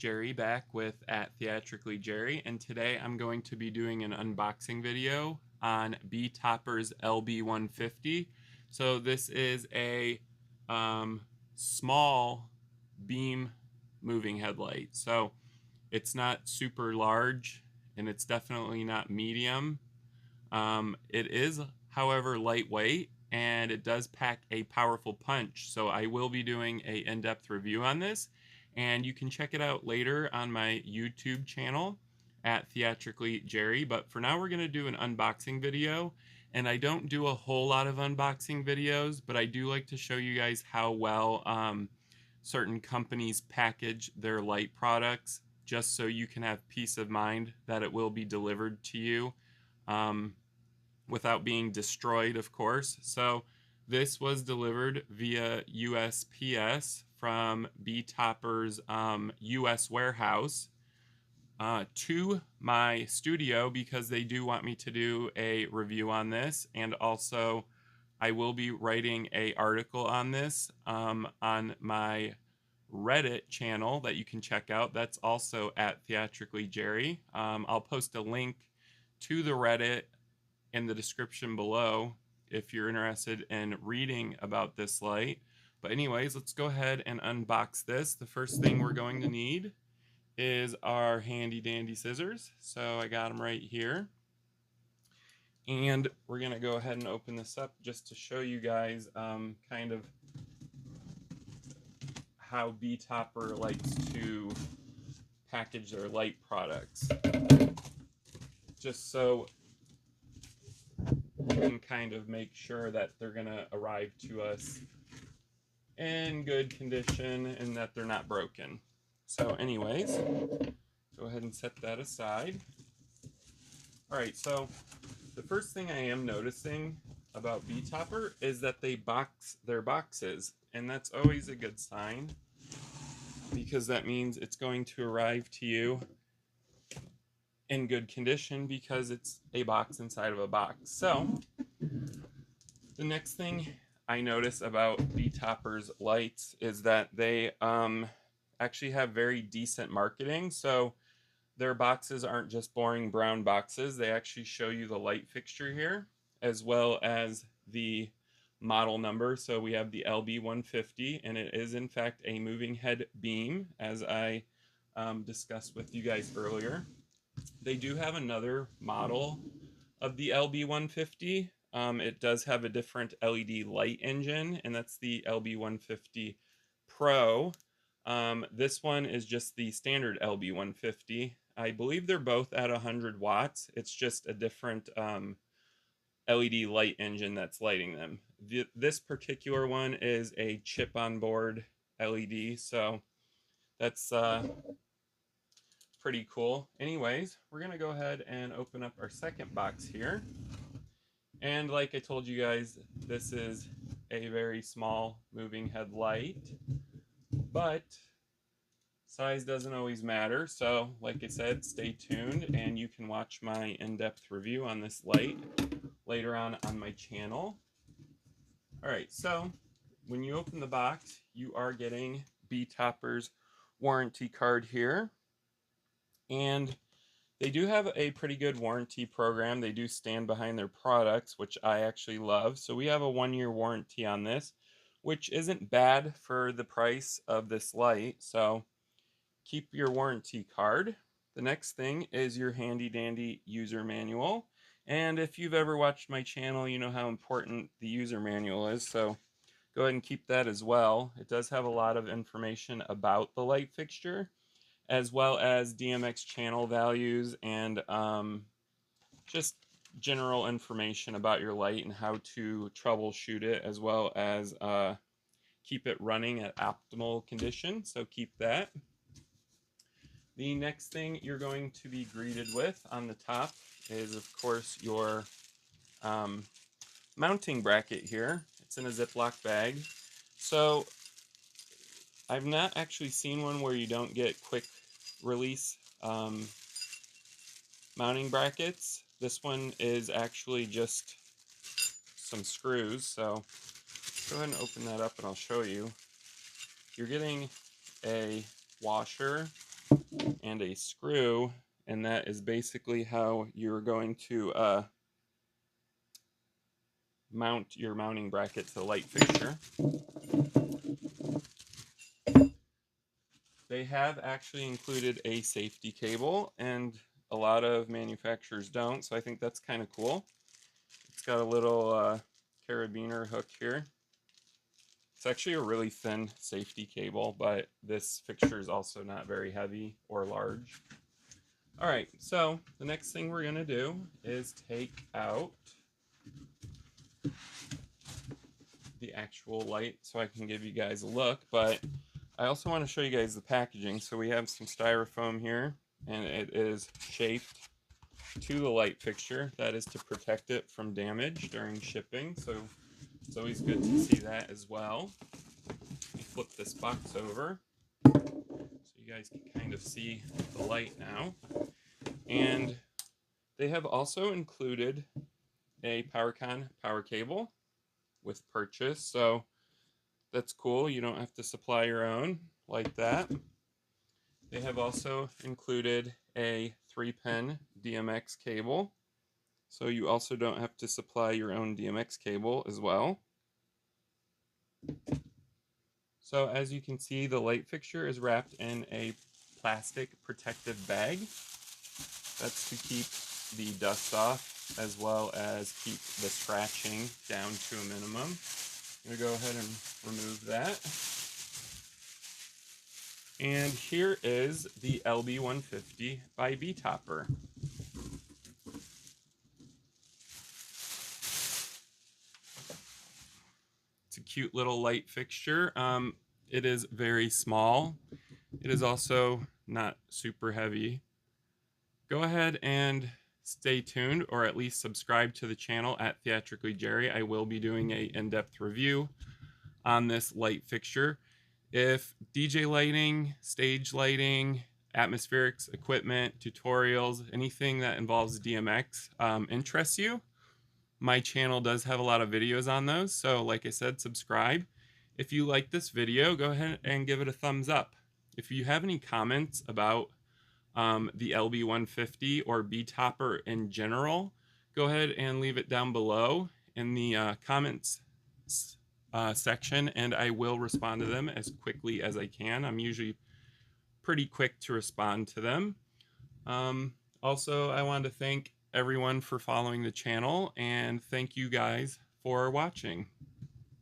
Jerry back with @TheatricallyJerry, and today I'm going to be doing an unboxing video on BeTopper's LB150. So this is a small beam moving headlight. So it's not super large and it's definitely not medium. It is, however, lightweight and it does pack a powerful punch. So I will be doing a in-depth review on this, and you can check it out later on my YouTube channel @TheatricallyJerry. But for now, we're going to do an unboxing video, and I don't do a whole lot of unboxing videos, but I do like to show you guys how well certain companies package their light products, just so you can have peace of mind that it will be delivered to you without being destroyed, of course. So this was delivered via USPS from BeTopper's US warehouse to my studio, because they do want me to do a review on this, and also I will be writing an article on this on my Reddit channel that you can check out. That's also @TheatricallyJerry. I'll post a link to the Reddit in the description below if you're interested in reading about this light. But anyways, let's go ahead and unbox this. The first thing we're going to need is our handy dandy scissors. So I got them right here. And we're going to go ahead and open this up just to show you guys kind of how BeTopper likes to package their light products, just so you can kind of make sure that they're going to arrive to us in good condition and that they're not broken. So anyways, go ahead and set that aside. Alright, so the first thing I am noticing about BeTopper is that they box their boxes, and that's always a good sign, because that means it's going to arrive to you in good condition, because it's a box inside of a box. So the next thing I notice about BeTopper's lights is that they actually have very decent marketing. So their boxes aren't just boring brown boxes. They actually show you the light fixture here, as well as the model number. So we have the LB150, and it is in fact a moving head beam, as I discussed with you guys earlier. They do have another model of the LB150. It does have a different LED light engine, and that's the LB150 Pro. This one is just the standard LB150. I believe they're both at 100 watts. It's just a different LED light engine that's lighting them. This particular one is a chip on board LED, so that's pretty cool. Anyways, we're gonna go ahead and open up our second box here. And like I told you guys, this is a very small moving head light, but size doesn't always matter. So like I said, stay tuned and you can watch my in-depth review on this light later on my channel. Alright, so when you open the box, you are getting BeTopper's warranty card here. And they do have a pretty good warranty program. They do stand behind their products, which I actually love. So we have a 1-year warranty on this, which isn't bad for the price of this light. So keep your warranty card. The next thing is your handy dandy user manual. And if you've ever watched my channel, you know how important the user manual is. So go ahead and keep that as well. It does have a lot of information about the light fixture, as well as DMX channel values and just general information about your light and how to troubleshoot it, as well as keep it running at optimal condition. So keep that. The next thing you're going to be greeted with on the top is, of course, your mounting bracket here. It's in a Ziploc bag. So I've not actually seen one where you don't get quick release mounting brackets. This one is actually just some screws. So go ahead and open that up and I'll show you. You're getting a washer and a screw, and that is basically how you're going to mount your mounting bracket to the light fixture. They have actually included a safety cable, and a lot of manufacturers don't, so I think that's kind of cool. It's got a little carabiner hook here. It's actually a really thin safety cable, but this fixture is also not very heavy or large. All right, so the next thing we're going to do is take out the actual light so I can give you guys a look, but I also want to show you guys the packaging. So we have some styrofoam here, and it is shaped to the light fixture. That is to protect it from damage during shipping, so it's always good to see that as well. Let me flip this box over so you guys can kind of see the light now. And they have also included a PowerCon power cable with purchase, so that's cool. You don't have to supply your own like that. They have also included a 3-pin DMX cable, so you also don't have to supply your own DMX cable as well. So as you can see, the light fixture is wrapped in a plastic protective bag. That's to keep the dust off, as well as keep the scratching down to a minimum. I'm going to go ahead and remove that. And here is the LB150 by BeTopper. It's a cute little light fixture. It is very small. It is also not super heavy. Go ahead and stay tuned, or at least subscribe to the channel at TheatricallyJerry. I will be doing an in-depth review on this light fixture. If DJ lighting, stage lighting, atmospherics, equipment, tutorials, anything that involves DMX interests you, my channel does have a lot of videos on those. So like I said, subscribe. If you like this video, go ahead and give it a thumbs up. If you have any comments about the LB150 or BeTopper in general, go ahead and leave it down below in the comments section, and I will respond to them as quickly as I can. I'm usually pretty quick to respond to them. Also, I want to thank everyone for following the channel, and thank you guys for watching.